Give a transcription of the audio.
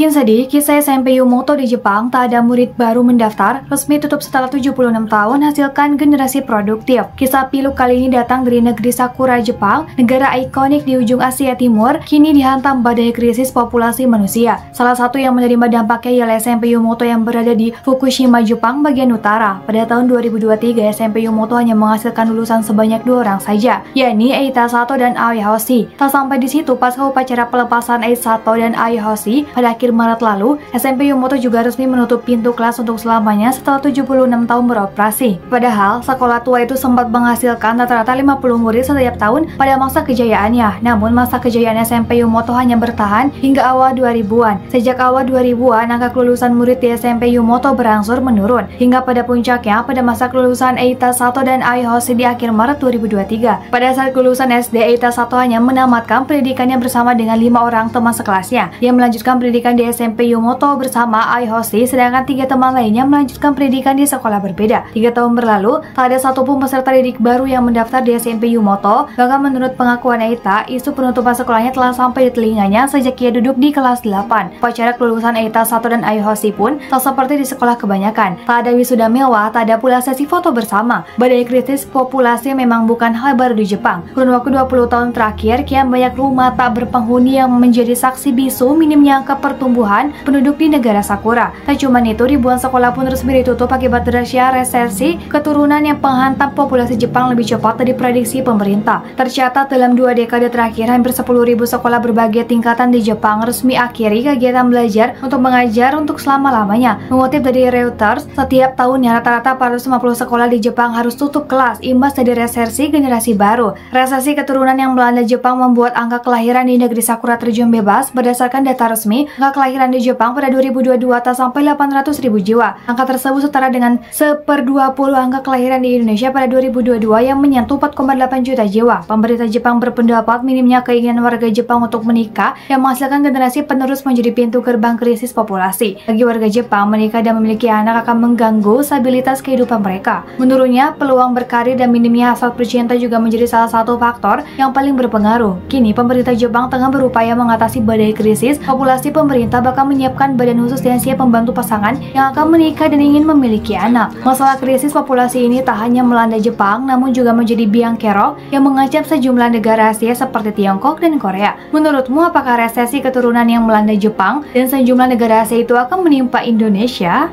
Bikin sedih, kisah SMP Yumoto di Jepang, tak ada murid baru mendaftar, resmi tutup setelah 76 tahun hasilkan generasi produktif. Kisah pilu kali ini datang dari negeri Sakura, Jepang, negara ikonik di ujung Asia Timur, kini dihantam badai krisis populasi manusia. Salah satu yang menerima dampaknya ialah SMP Yumoto yang berada di Fukushima, Jepang, bagian utara. Pada tahun 2023, SMP Yumoto hanya menghasilkan lulusan sebanyak 2 orang saja, yakni Eita Sato dan Aoi Hoshi. Tak sampai di situ, pasca upacara pelepasan Eita Sato dan Aoi Hoshi pada akhir Maret lalu, SMP Yumoto juga resmi menutup pintu kelas untuk selamanya setelah 76 tahun beroperasi. Padahal, sekolah tua itu sempat menghasilkan rata-rata 50 murid setiap tahun pada masa kejayaannya. Namun, masa kejayaan SMP Yumoto hanya bertahan hingga awal 2000-an. Sejak awal 2000-an, angka kelulusan murid di SMP Yumoto berangsur menurun, hingga pada puncaknya pada masa kelulusan Eita Sato dan Aoi Hoshi di akhir Maret 2023. Pada saat kelulusan SD, Eita Sato hanya menamatkan pendidikannya bersama dengan 5 orang teman sekelasnya. Dia melanjutkan pendidikan di SMP Yumoto bersama Aoi Hoshi, sedangkan 3 teman lainnya melanjutkan pendidikan di sekolah berbeda. 3 tahun berlalu, tak ada satupun peserta didik baru yang mendaftar di SMP Yumoto. Bahkan menurut pengakuan Eita, isu penutupan sekolahnya telah sampai di telinganya sejak ia duduk di kelas 8. Upacara kelulusan Eita Sato dan Aoi Hoshi pun tak seperti di sekolah kebanyakan. Tak ada wisuda mewah, tak ada pula sesi foto bersama. Badai krisis populasi memang bukan hal baru di Jepang. Kurun waktu 20 tahun terakhir, kian banyak rumah tak berpenghuni yang menjadi saksi bisu minimnya angka pertumbuhan penduduk di negara Sakura. Tak cuma itu, ribuan sekolah pun resmi ditutup akibat derasnya resesi keturunan yang menghantam populasi Jepang lebih cepat dari prediksi pemerintah. Tercatat dalam 2 dekade terakhir, hampir 10.000 sekolah berbagai tingkatan di Jepang resmi akhiri kegiatan belajar untuk mengajar untuk selama-lamanya. Mengutip dari Reuters, setiap tahunnya rata-rata 450 sekolah di Jepang harus tutup kelas imbas dari resesi generasi baru. Resesi keturunan yang melanda Jepang membuat angka kelahiran di negeri Sakura terjun bebas. Berdasarkan data resmi, angka kelahiran di Jepang pada 2022 tak sampai 800.000 jiwa. Angka tersebut setara dengan 1/20 angka kelahiran di Indonesia pada 2022 yang menyentuh 4,8 juta jiwa. Pemerintah Jepang berpendapat minimnya keinginan warga Jepang untuk menikah yang menghasilkan generasi penerus menjadi pintu gerbang krisis populasi. Bagi warga Jepang, menikah dan memiliki anak akan mengganggu stabilitas kehidupan mereka. Menurutnya, peluang berkarir dan minimnya hasrat bercinta juga menjadi salah satu faktor yang paling berpengaruh. Kini, pemerintah Jepang tengah berupaya mengatasi badai krisis populasi. Pemerintah bahkan menyiapkan badan khusus yang siap membantu pasangan yang akan menikah dan ingin memiliki anak. Masalah krisis populasi ini tak hanya melanda Jepang, namun juga menjadi biang kerok yang mengancam sejumlah negara Asia seperti Tiongkok dan Korea. Menurutmu, apakah resesi keturunan yang melanda Jepang dan sejumlah negara Asia itu akan menimpa Indonesia?